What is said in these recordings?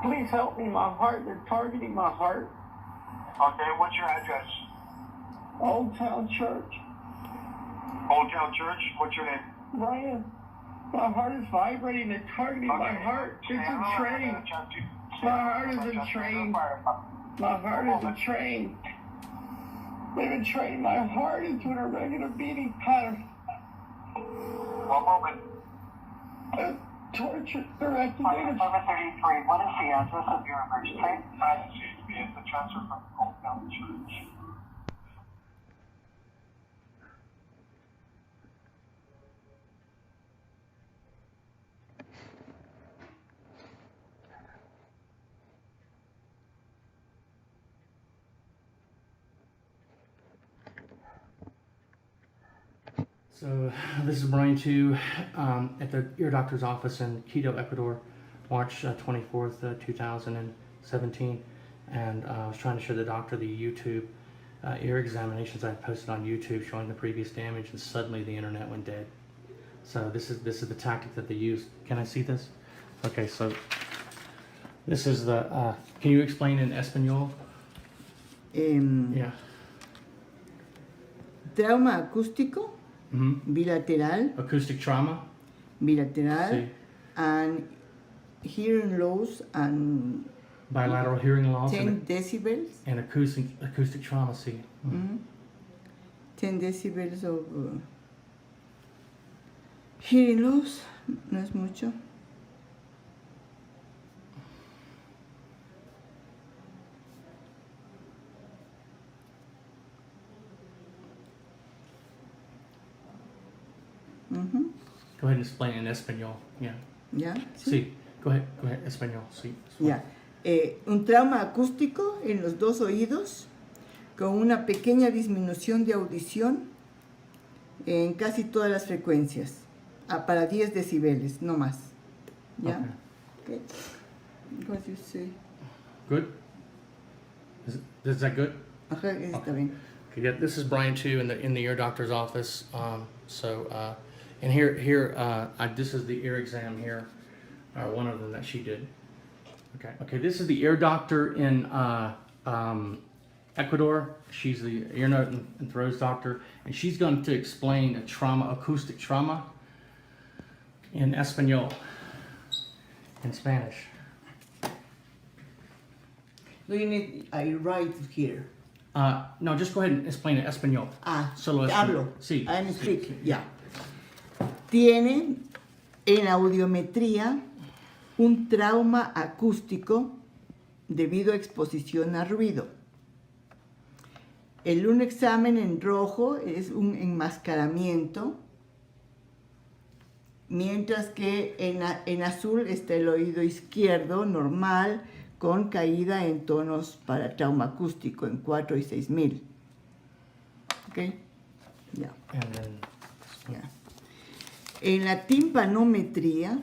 Please help me. My heart. They're targeting my heart. Okay, what's your address? Old Town Church. Old Town Church? What's your name? Ryan. My heart is vibrating. They're targeting my heart. It's a train. My heart is in train. My heart is in train. They've been training my heart into a regular beating pattern. One moment. Torture. They're activated. 733, what is the address of your emergency? It's the transfer from Old Town Church. So this is Brian too, at the ear doctor's office in Quito, Ecuador, March 24th, 2017. And I was trying to show the doctor the YouTube ear examinations I posted on YouTube showing the previous damage, and suddenly the internet went dead. So this is the tactic that they use. Can I see this? Okay, so this is the, can you explain in Espanol? Yeah. Trauma acústico. Bilateral. Acoustic trauma. Bilateral. Sí. And hearing loss and Bilateral hearing loss. 10 decibels. And acoustic trauma, sí. 10 decibels of hearing loss. No es mucho. Go ahead and explain in Espanol. Yeah. ¿Ya? Sí. Go ahead, Espanol. Sí. Ya. Un trauma acústico en los dos oídos con una pequeña disminución de audición en casi todas las frecuencias, para 10 decibeles, no más. ¿Ya? Okay. What do you say? Good? Is that good? Ajá, está bien. Okay, yeah, this is Brian too in the ear doctor's office. And here, this is the ear exam here, one of them that she did. Okay, this is the ear doctor in Ecuador. She's the ear, nose, and throat doctor, and she's going to explain a trauma, acoustic trauma, in Espanol, in Spanish. Do you need, I write here. No, just go ahead and explain it Espanol. Solo hablo. Sí. I'm speaking, ya. Tiene en audiometría un trauma acústico debido a exposición a ruido. Un examen en rojo es un enmascaramiento, mientras que en azul está el oído izquierdo normal con caída en tonos para trauma acústico en 4 y 6000. ¿Ok? Ya. Ya. En la timpanometría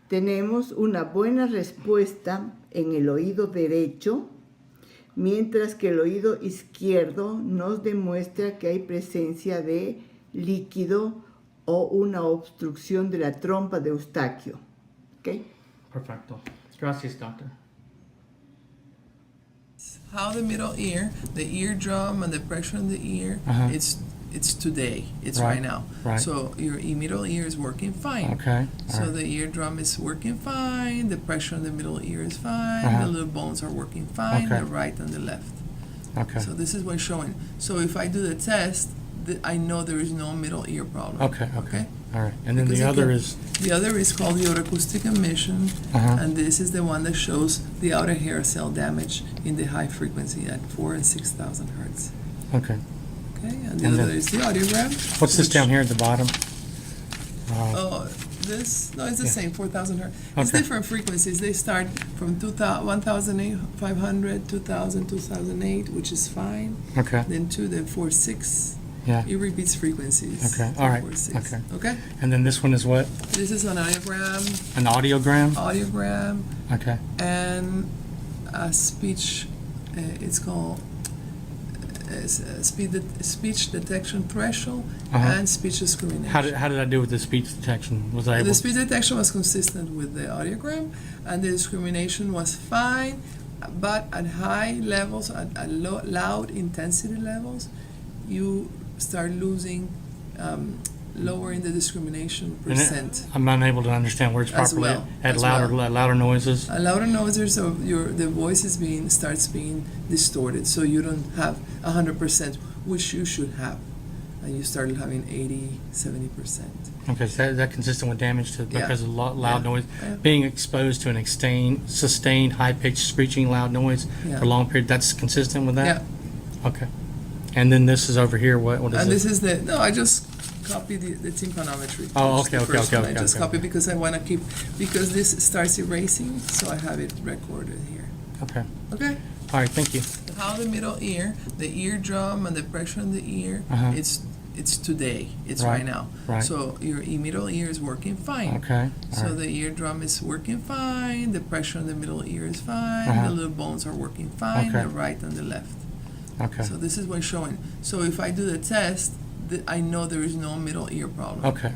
tenemos una buena respuesta en el oído derecho, mientras que el oído izquierdo nos demuestra que hay presencia de líquido o una obstrucción de la trompa de Eustaquio. ¿Ok? Perfecto. Gracias, doctor. How the middle ear, the eardrum and the pressure in the ear, it's today. It's right now. Right. So your middle ear is working fine. Okay. So the eardrum is working fine. The pressure in the middle ear is fine. The little bones are working fine. Okay. The right and the left. Okay. So this is what's showing. So if I do the test, I know there is no middle ear problem. Okay. All right. And then Because the other is the other is called the Acoustic Emission, and this is the one that shows the outer hair cell damage in the high frequency at 4,000 and 6,000 hertz. okay. Okay, and the other is the audiogram. What's this down here at the bottom? It's the same, 4,000 hertz. It's Okay. different frequencies. They start from 1,500, 2,000, 2008, which is fine. Okay. Then 2, then 4, 6. Yeah. It repeats frequencies. Okay. All right. 4, 6. Okay. Okay. And then this one is what? This is an audiogram, An audiogram. Okay. and a speech. It's called speech detection threshold and speech discrimination. How did I do with the speech detection? Was I able? The speech detection was consistent with the audiogram, and the discrimination was fine, but at high levels, at loud intensity levels, you start losing, lowering the discrimination percent. I'm unable to understand words properly at louder noises. At louder noises, so the voice is starts being distorted, so you don't have 100%, which you should have, and you start having 80-70%. Okay, so is that consistent with damage because of loud noise? Yeah. Being exposed to an sustained high-pitched screeching loud noise for a long period, that's consistent with that? Yeah. Okay. And then this is over here, what is And this? this is I just copied the tympanometry. Oh, okay. I just copied because I want to keep, because this starts erasing, so I have it recorded here. Okay. Okay? All right, thank you. How the middle ear, the eardrum and the pressure in the ear, it's today, it's right now. Right. So your middle ear is working fine. Okay. So the eardrum is working fine, the pressure in the middle ear is fine, the little bones are working fine, Okay. the right and the left. Okay. So this is what's showing. So if I do the test, I know there is no middle ear problem. Okay.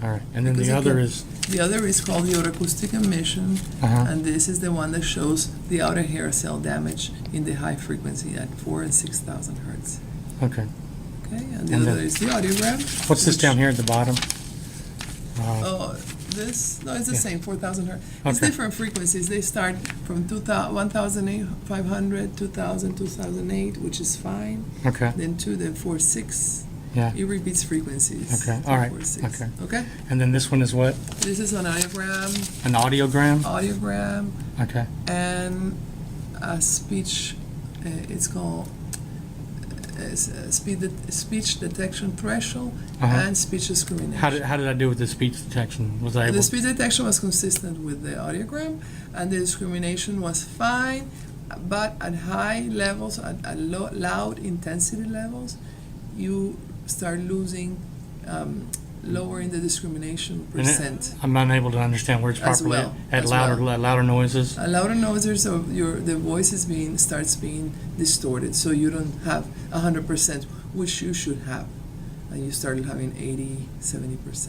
All right. And then Because the other is? The other is called the Acoustic Emission, and this is the one that shows the outer hair cell damage in the high frequency at 4,000 and 6,000 hertz. Okay. Okay, and the other is the audiogram. What's this down here at the bottom? It's the same, 4,000 hertz. It's Okay. different frequencies. They start from 1,500, 2,000, 2008, which is fine. Okay. Then 2, then 4, 6. Yeah. It repeats frequencies. Okay. All right. 4, 6. Okay. Okay? And then this one is what? This is an audiogram, An audiogram? Okay. and a speech, it's called speech detection threshold and speech discrimination. How did I do with the speech detection? Was I able? The speech detection was consistent with the audiogram, and the discrimination was fine, but at high levels, at loud intensity levels, you start losing, lowering the discrimination percent. I'm unable to understand words properly at louder noises. At louder noises, so the voice is starts being distorted, so you don't have 100%, which you should have, and you start having 80-70%.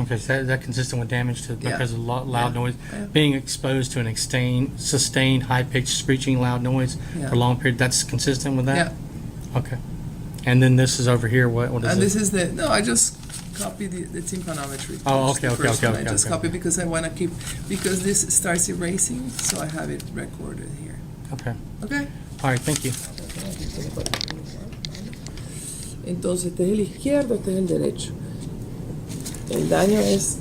Okay, so is that consistent with damage because of loud noise? Yeah. Being exposed to an sustained high-pitched screeching loud noise for a long period, that's consistent with that? Yeah. Okay. And then this is over here, what is And this? this is I just copied the tympanometry. Oh, The first okay. one. I just copied because I want to keep, because this starts erasing, so I have it recorded here. Okay. Okay? All right, thank you. Entonces, este es el izquierdo, este es el derecho. El daño es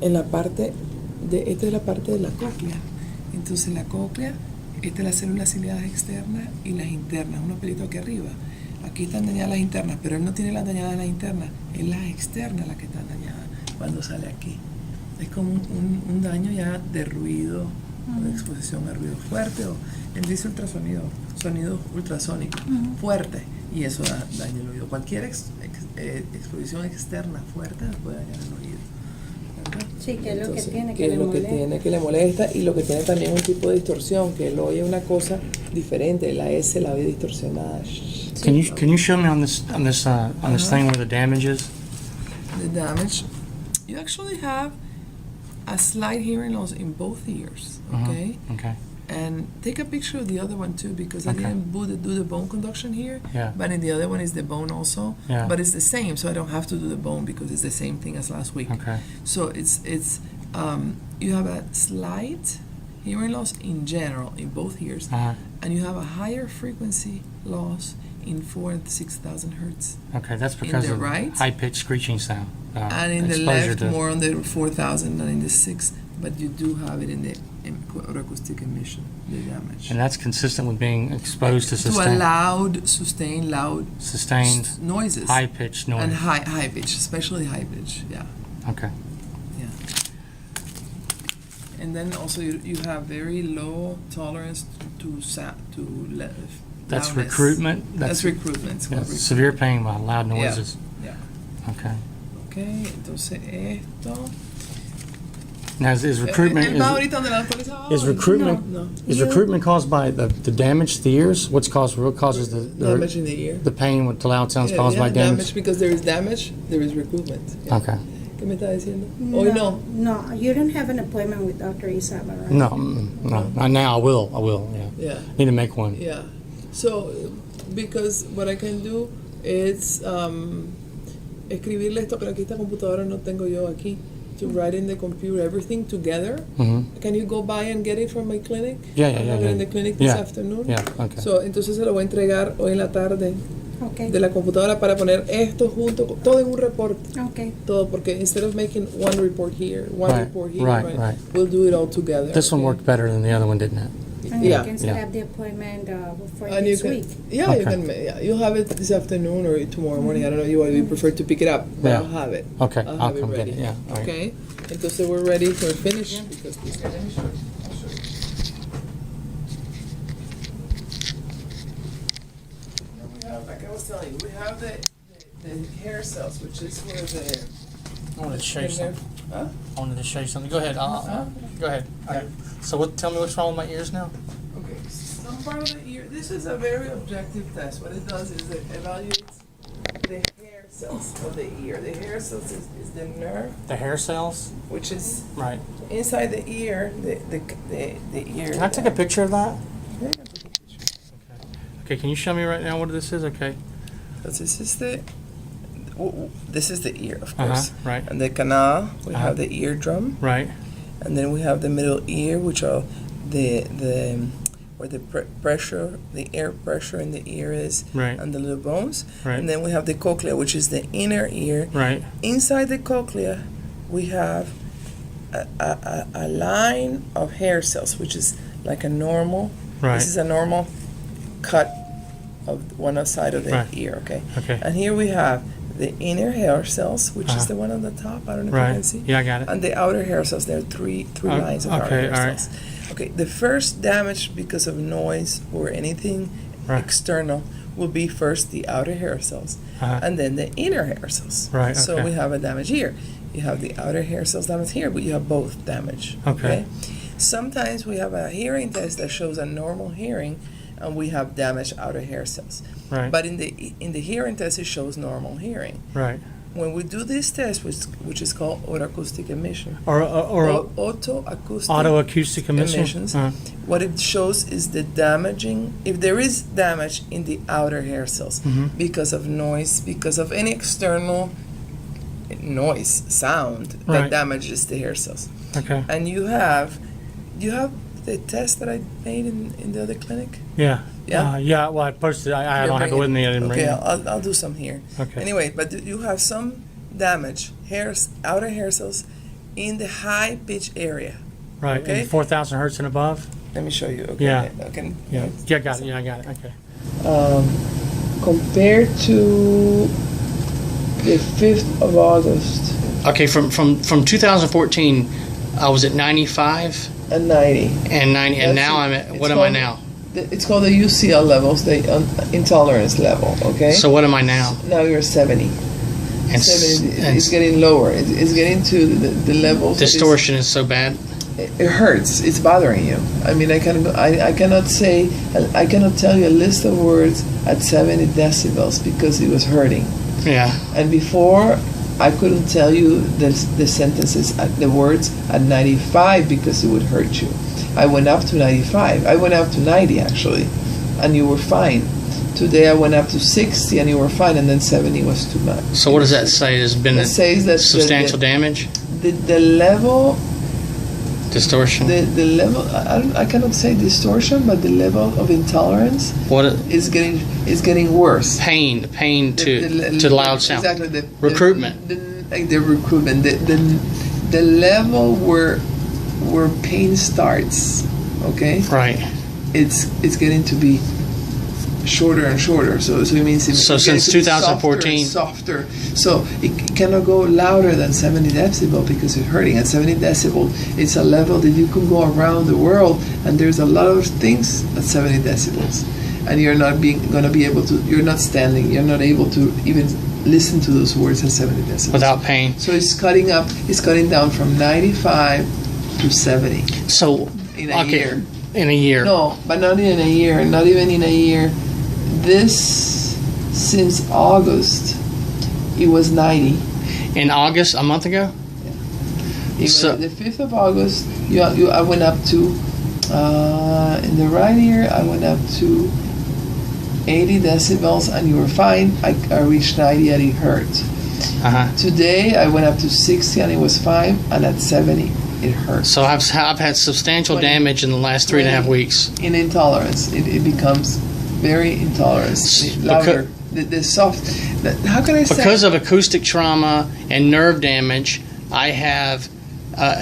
en la parte esta es la parte de la cóclea. Entonces, la cóclea, esta es la célula ciliadas externas y las internas, unos pelitos aquí arriba. Aquí están dañadas las internas, pero él no tiene las dañadas las internas, es las externas las que están dañadas cuando sale aquí. Es como un daño ya de ruido, de exposición a ruido fuerte, o él dice ultrasonido, sonido ultrasónico, fuerte, y eso daña el oído. Cualquier exposición externa fuerte puede dañar el oído. ¿Verdad? Sí, que es lo Entonces, que tiene ¿qué es lo que tiene que le molesta? Y lo que tiene también un tipo de distorsión, que él oye una cosa diferente, la S la oye distorsionada. Can you show me on this thing where the damage is? The damage, you actually have a slight hearing loss in both ears, okay? Okay. And take a picture of the other one too, because I didn't do the bone conduction here, Yeah. but in the other one is the bone also, Yeah. but it's the same, so I don't have to do the bone because it's the same thing as last week. Okay. So it's you have a slight hearing loss in general in both ears, and you have a higher frequency loss in 4,000 and 6,000 hertz. Okay, that's because the of right, high-pitched screeching sound. and in the exposure left to- more on the 4,000 than in the 6, but you do have it in the acoustic emission, the damage. And that's consistent with being exposed to To a sustained loud noises. high-pitched noise. And high pitch, especially high pitch, yeah. Okay. Yeah. And then also you have very low tolerance to That's loudness. recruitment? That's recruitment. It's called Severe pain by loud noises? Yeah. Okay. Ok, entonces esto. Now, is recruitment recruitment caused by the damage to the ears? What causes the damage in the ear? The pain with the loud sounds caused by damage? Because there is damage, there is recruitment. Yeah. Okay. ¿Qué me está diciendo? No, no, you don't have an appointment with Dr. Isaba, right? No. Now I will. Yeah. Yeah. Need to make one. Yeah. So, because what I can do is escribirle esto, pero aquí esta computadora no tengo yo aquí. To write in the computer everything together. Can you go by and get it from my clinic? Yeah. I have it in the clinic this afternoon. Yeah, okay. So, entonces se lo voy a entregar hoy en la tarde Okay. de la computadora para poner esto junto, todo en un reporte. Okay. Todo, porque instead of making one report here, report here, right. we'll do it all together. This one worked better than the other one, didn't it? And Yeah. you can set up the appointment for And this you can, week. yeah, Okay. you can. Yeah, you'll have it this afternoon or tomorrow morning. I don't know you prefer to pick it up, but Yeah. I'll have it. Okay, I'll I'll have it come get ready. it, yeah, all right. Okay. Entonces we're ready for finish because this. Let me show you. I'll show you. Now we have, like I was telling you, we have the hair cells, which is where the. I wanted to show you something. Huh? I wanted to show you something. Go ahead. Go ahead. So tell me what's wrong with my ears now? Okay, some part of the ear. This is a very objective test. What it does is it evaluates the hair cells of the ear. The hair cells is the nerve, The hair cells? which is Right. inside the ear. The ear. Can I take a picture of that? Yeah, I can take a picture. Okay, can you show me right now what this is? Okay. So this is the ear, of course. Right. And the canal, we have the eardrum, Right. and then we have the middle ear, which are where the pressure, the air pressure in the ear is, Right. and the little bones. Right. And then we have the cochlea, which is the inner ear. Right. Inside the cochlea, we have a line of hair cells, which is like a normal. Right. This is a normal cut of one side of the Right. ear, okay? Okay. And here we have the inner hair cells, which is the one on the top. I don't know if you can see. Yeah, I got it. And the outer hair cells. There are three lines of outer okay, hair all right. cells. Okay, the first damage because of noise or anything external will be first the outer hair cells and then the inner hair cells. Right, So okay. we have a damage here. You have the outer hair cells damage here, but you have both damage. Okay. Sometimes we have a hearing test that shows a normal hearing and we have damaged outer hair cells. Right. But in the hearing test it shows normal hearing. Right. When we do this test, which is called Acoustic Emission, Or Autoacoustic emission. emissions, what it shows is the damaging, if there is damage in the outer hair cells because of noise, because of any external noise, sound that Right. damages the hair cells. Okay. And you have the test that I made in the other clinic? Yeah. Yeah? Yeah. Well, I posted. I don't have it with me. I didn't bring Okay, it. I'll do some here. Okay. Anyway, but you have some damage, outer hair cells, in the high pitch area. Right. Okay. And 4,000 hertz and above. Let me show you. Okay. Yeah. Okay. Yeah. Yeah. Got it. Yeah. I got it. Okay. Compared to the 5th of August Okay. From 2014, I was at 95 and 90. and 90, and That's now it. I'm at. It's What am I called- now? It's called the UCL levels, the intolerance level. Okay. So what am I now? Now you're 70. And 70. It's getting lower. It's getting to the levels. that distortion is so bad. it hurts. It's bothering you. I mean, I cannot tell you a list of words at 70 decibels because it was hurting. Yeah. And before, I couldn't tell you the sentences, the words at 95 because it would hurt you. I went up to 95. I went up to 90 actually, and you were fine. Today I went up to 60 and you were fine, and then 70 was too much. So what does that say? There's been It says that substantial damage? The level. Distortion? The level, I cannot say distortion, but the level of intolerance is getting worse. Pain to loud sound. Exactly. Recruitment. The recruitment. The level where pain starts, okay? Right. It's getting to be shorter and shorter. So it means So since 2014, softer. So it cannot go louder than 70 decibel because it's hurting. At 70 decibel, it's a level that you can go around the world, and there's a lot of things at 70 decibels, and you're not going to be able to. You're not standing. You're not able to even listen to those words at 70 decibels without pain. So it's cutting down from 95 to 70 So, in a year. in a year. No, but not in a year, not even in a year. This, since August, it was 90. In August, a month ago? So, The 5th of August, I went up to, in the right ear, I went up to 80 decibels and you were fine. I reached 90 and it hurt. Today, I went up to 60 and it was fine, and at 70, it hurt. So I've had substantial damage in the last 3.5 weeks. In intolerance, it becomes very intolerant. Louder. The soft. How can I say? Because of acoustic trauma and nerve damage, I have,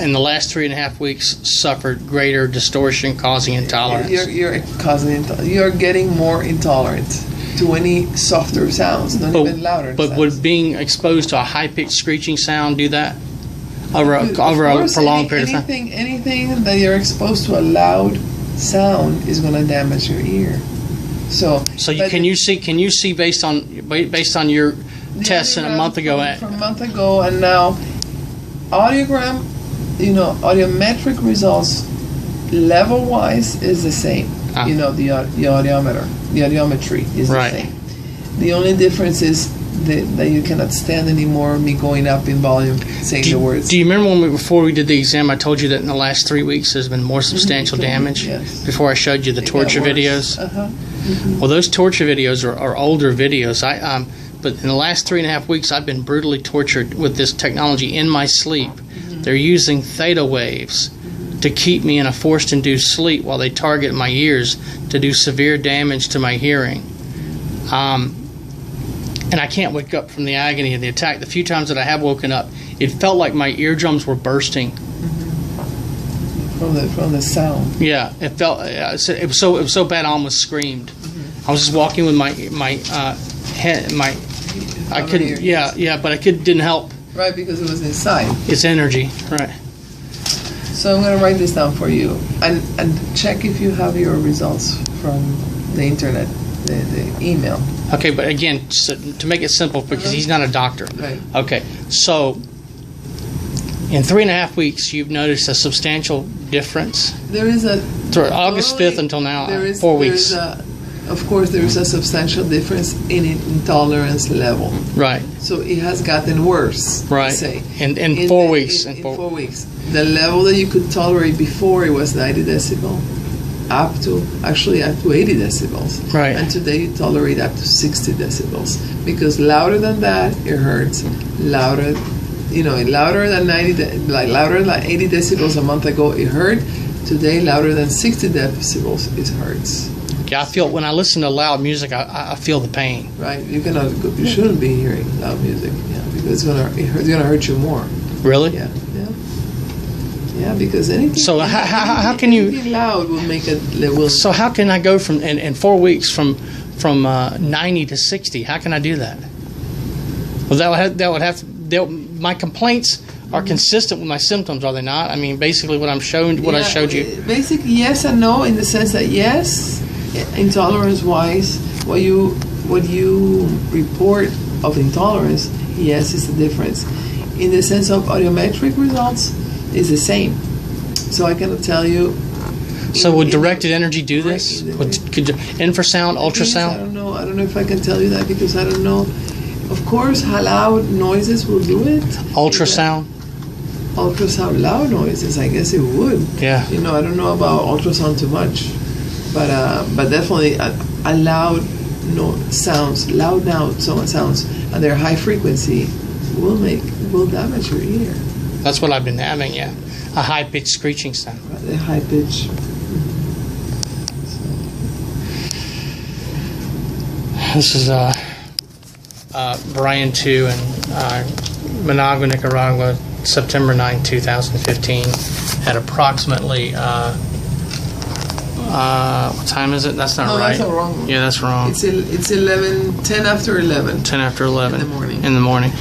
in the last 3.5 weeks, suffered greater distortion, causing intolerance. You're getting more intolerant to any softer sounds, not even louder. But would being exposed to a high-pitched screeching sound do that over a prolonged period of time? Anything that you're exposed to a loud sound is going to damage your ear. So can you see based on your tests in a month ago? From a month ago and now, audiogram, audiometric results level-wise is the same. The audiometer, the audiometry is the same. The only difference is that you cannot stand anymore me going up in volume, saying the words. Do you remember before we did the exam, I told you that in the last 3 weeks there's been more substantial damage? Yes. Before I showed you the torture videos? Well, those torture videos are older videos. But in the last 3.5 weeks, I've been brutally tortured with this technology in my sleep. They're using theta waves to keep me in a forced-induced sleep while they target my ears to do severe damage to my hearing. And I can't wake up from the agony of the attack. The few times that I have woken up, it felt like my eardrums were bursting. From the sound. Yeah, it felt. It was so bad I almost screamed. I was just walking with my head, I couldn't. Yeah, but I didn't help. Right, because it was inside. It's energy, right? So I'm going to write this down for you and check if you have your results from the internet, the email. Okay, but again, to make it simple, because he's not a doctor. Right. Okay, so in 3.5 weeks, you've noticed a substantial difference. There is a August 5th until now, 4 weeks. Of course, there is a substantial difference in intolerance level. Right. So it has gotten worse. Right. Say in 4 weeks. In 4 weeks, the level that you could tolerate before it was 90 decibel, up to 80 decibels. Right. And today you tolerate up to 60 decibels because louder than that it hurts. Louder than 90, louder than 80 decibels a month ago it hurt. Today, louder than 60 decibels it hurts. Yeah, I feel when I listen to loud music, I feel the pain. Right, you shouldn't be hearing loud music, because it's gonna hurt you more. Really? Yeah, because anything. So how can you? Anything loud will make it. So how can I go from in 4 weeks from 90 to 60? How can I do that? Well, that would have to. My complaints are consistent with my symptoms, are they not? I mean, basically what I showed you. Basically, yes and no, in the sense that yes, intolerance-wise, what you report of intolerance, yes, is the difference. In the sense of audiometric results, is the same. So I cannot tell you. So would directed energy do this? Could infrasound, ultrasound? I don't know. I don't know if I can tell you that because I don't know. Of course, how loud noises will do it. Ultrasound? Ultrasound, loud noises, I guess it would. Yeah. I don't know about ultrasound too much, but definitely a loud sounds, and they're high frequency will damage your ear. That's what I've been having, yeah. A high pitched screeching sound. The high pitch. This is Brian 2 in Managua, Nicaragua, September 9, 2015, at approximately, what time is it? That's not right. That's wrong. Yeah, that's wrong. It's 10 after 11. 10 after 11. In the morning.